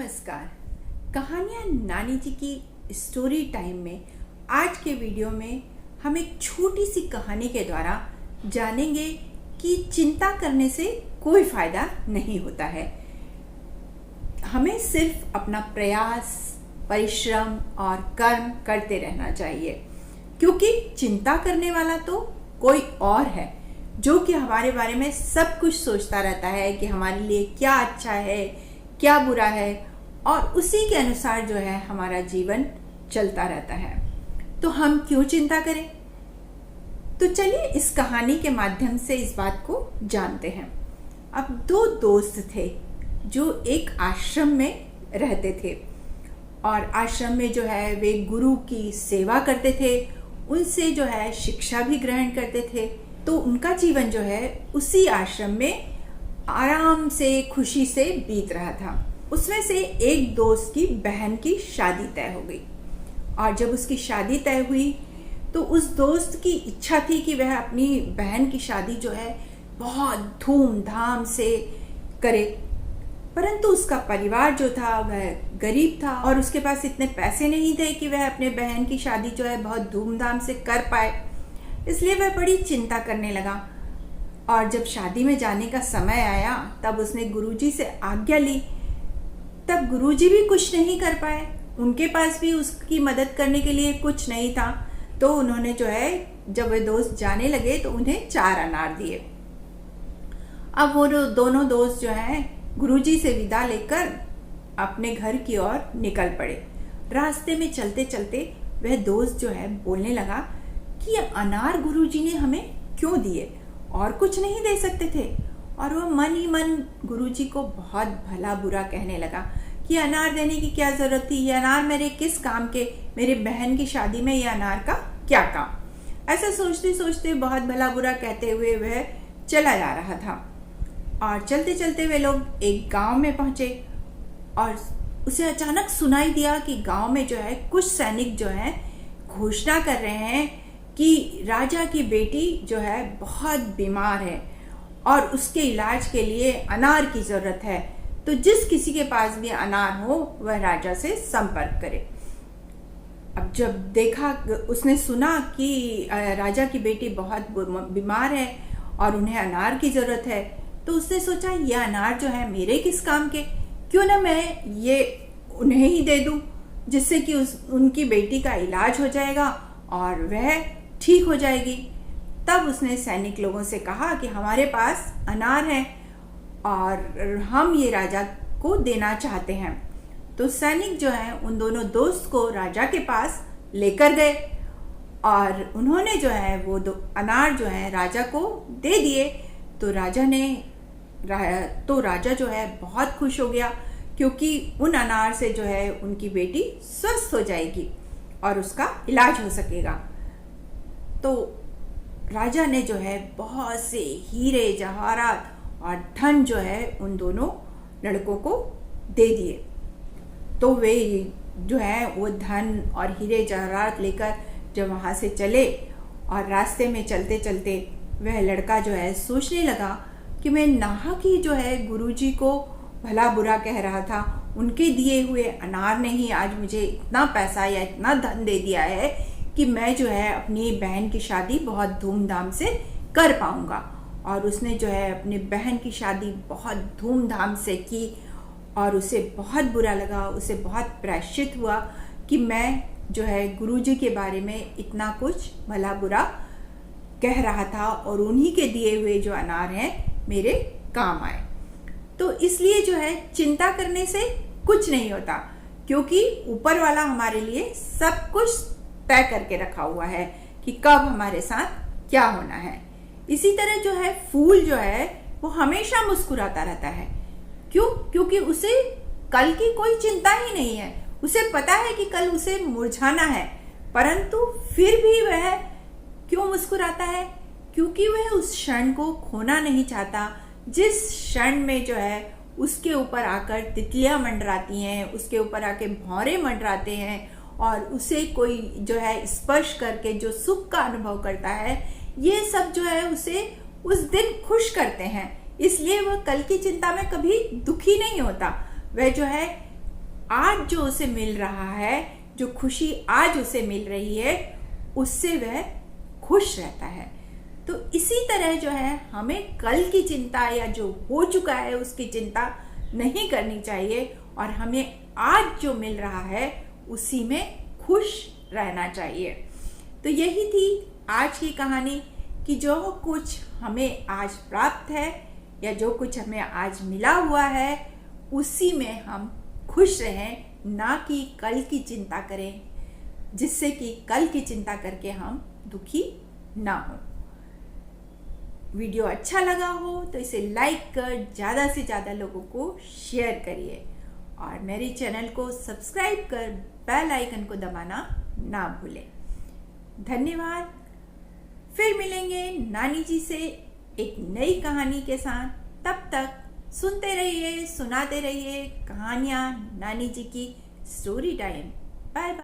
नमस्कार। कहानियाँ नानी जी की स्टोरी टाइम में आज के वीडियो में हम एक छोटी सी कहानी के द्वारा जानेंगे कि चिंता करने से कोई फायदा नहीं होता है। हमें सिर्फ अपना प्रयास, परिश्रम और कर्म करते रहना चाहिए, क्योंकि चिंता करने वाला तो कोई और है जो कि हमारे बारे में सब कुछ सोचता रहता है कि हमारे लिए क्या अच्छा है, क्या बुरा है, और उसी के अनुसार जो है हमारा जीवन चलता रहता है। तो हम क्यों चिंता करें? तो चलिए इस कहानी के माध्यम से इस बात को जानते हैं। अब दो दोस्त थे जो एक आश्रम में रहते थे और आश्रम में जो है वे गुरु की सेवा करते थे, उनसे जो है शिक्षा भी ग्रहण करते थे। तो उनका जीवन जो है उसी आश्रम में आराम से खुशी से बीत रहा था। उसमें से एक दोस्त की बहन की शादी तय हो गई और जब उसकी शादी तय हुई तो उस दोस्त की इच्छा थी कि वह अपनी बहन की शादी जो है बहुत धूमधाम से करे, परंतु उसका परिवार जो था वह गरीब था और उसके पास इतने पैसे नहीं थे कि वह अपने बहन की शादी जो है बहुत धूमधाम से कर पाए। इसलिए वह बड़ी चिंता करने लगा और जब शादी में जाने का समय आया तब उसने गुरुजी से आज्ञा ली। तब गुरुजी भी कुछ नहीं कर पाए, उनके पास भी उसकी मदद करने के लिए कुछ नहीं था। तो उन्होंने जो है जब वे दोस्त जाने लगे तो उन्हें 4 अनार दिए। अब वो दोनों दोस्त जो हैं गुरुजी से विदा लेकर अपने घर की ओर निकल पड़े। रास्ते में चलते चलते वह दोस्त जो है बोलने लगा कि ये अनार गुरुजी ने हमें क्यों दिए, और कुछ नहीं दे सकते थे। और वह मन ही मन गुरुजी को बहुत भला बुरा कहने लगा कि अनार देने की क्या जरूरत थी, ये अनार मेरे किस काम के, मेरी बहन की शादी में ये अनार का क्या काम। ऐसा सोचते सोचते बहुत भला बुरा कहते हुए वह चला जा रहा था। और चलते चलते वे लोग एक गांव में पहुंचे और उसे अचानक सुनाई दिया कि गांव में जो है कुछ सैनिक जो है घोषणा कर रहे हैं कि राजा की बेटी जो है बहुत बीमार है और उसके इलाज के लिए अनार की जरूरत है, तो जिस किसी के पास भी अनार हो वह राजा से संपर्क करे। अब जब देखा, उसने सुना कि राजा की बेटी बहुत बीमार है और उन्हें अनार की जरूरत है, तो उसने सोचा ये अनार जो है मेरे किस काम के, क्यों ना मैं ये उन्हें ही दे दूं, जिससे कि उनकी बेटी का इलाज हो जाएगा और वह ठीक हो जाएगी। तब उसने सैनिक लोगों से कहा कि हमारे पास अनार है और हम ये राजा को देना चाहते हैं। तो सैनिक जो है उन दोनों दोस्त को राजा के पास लेकर गए और उन्होंने जो है वो अनार जो है राजा को दे दिए। तो राजा जो है बहुत खुश हो गया, क्योंकि उन अनार से जो है उनकी बेटी स्वस्थ हो जाएगी और उसका इलाज हो सकेगा। तो राजा ने जो है बहुत से हीरे जवाहरात और धन जो है उन दोनों लड़कों को दे दिए। तो वे जो है वो धन और हीरे जवाहरात लेकर जब वहाँ से चले और रास्ते में चलते चलते वह लड़का जो है सोचने लगा कि मैं नाहक ही जो है गुरुजी को भला बुरा कह रहा था, उनके दिए हुए अनार ने ही आज मुझे इतना पैसा या इतना धन दे दिया है कि मैं जो है अपनी बहन की शादी बहुत धूमधाम से कर पाऊंगा। और उसने जो है अपनी बहन की शादी बहुत धूमधाम से की और उसे बहुत बुरा लगा, उसे बहुत प्रायश्चित हुआ कि मैं जो है गुरुजी के बारे में इतना कुछ भला बुरा कह रहा था और उन्हीं के दिए हुए जो अनार हैं मेरे काम आए। तो इसलिए जो है चिंता करने से कुछ नहीं होता, क्योंकि ऊपर वाला हमारे लिए सब कुछ तय करके रखा हुआ है कि कब हमारे साथ क्या होना है। इसी तरह जो है फूल जो है वो हमेशा मुस्कुराता रहता है। क्यों? क्योंकि उसे कल की कोई चिंता ही नहीं है, उसे पता है कि कल उसे मुरझाना है, परंतु फिर भी वह क्यों मुस्कुराता है? क्योंकि वह उस क्षण को खोना नहीं चाहता, जिस क्षण में जो है उसके ऊपर आकर तितलियां मंडराती हैं, उसके ऊपर आके भौरे मंडराते हैं और उसे कोई जो है स्पर्श करके जो सुख का अनुभव करता है, ये सब जो है उसे उस दिन खुश करते हैं। इसलिए वह कल की चिंता में कभी दुखी नहीं होता। वह जो है आज जो उसे मिल रहा है, जो खुशी आज उसे मिल रही है, उससे वह खुश रहता है। तो इसी तरह जो है हमें कल की चिंता या जो हो चुका है उसकी चिंता नहीं करनी चाहिए और हमें आज जो मिल रहा है उसी में खुश रहना चाहिए। तो यही थी आज की कहानी कि जो कुछ हमें आज प्राप्त है या जो कुछ हमें आज मिला हुआ है उसी में हम खुश रहें, ना कि कल की चिंता करें, जिससे कि कल की चिंता करके हम दुखी ना हो। वीडियो अच्छा लगा हो तो इसे लाइक कर ज़्यादा से ज़्यादा लोगों को शेयर करिए और मेरे चैनल को सब्सक्राइब कर बेल आइकन को दबाना ना भूलें। धन्यवाद। फिर मिलेंगे नानी जी से एक नई कहानी के साथ। तब तक सुनते रहिए, सुनाते रहिए कहानियाँ नानी जी की स्टोरी टाइम। Bye bye.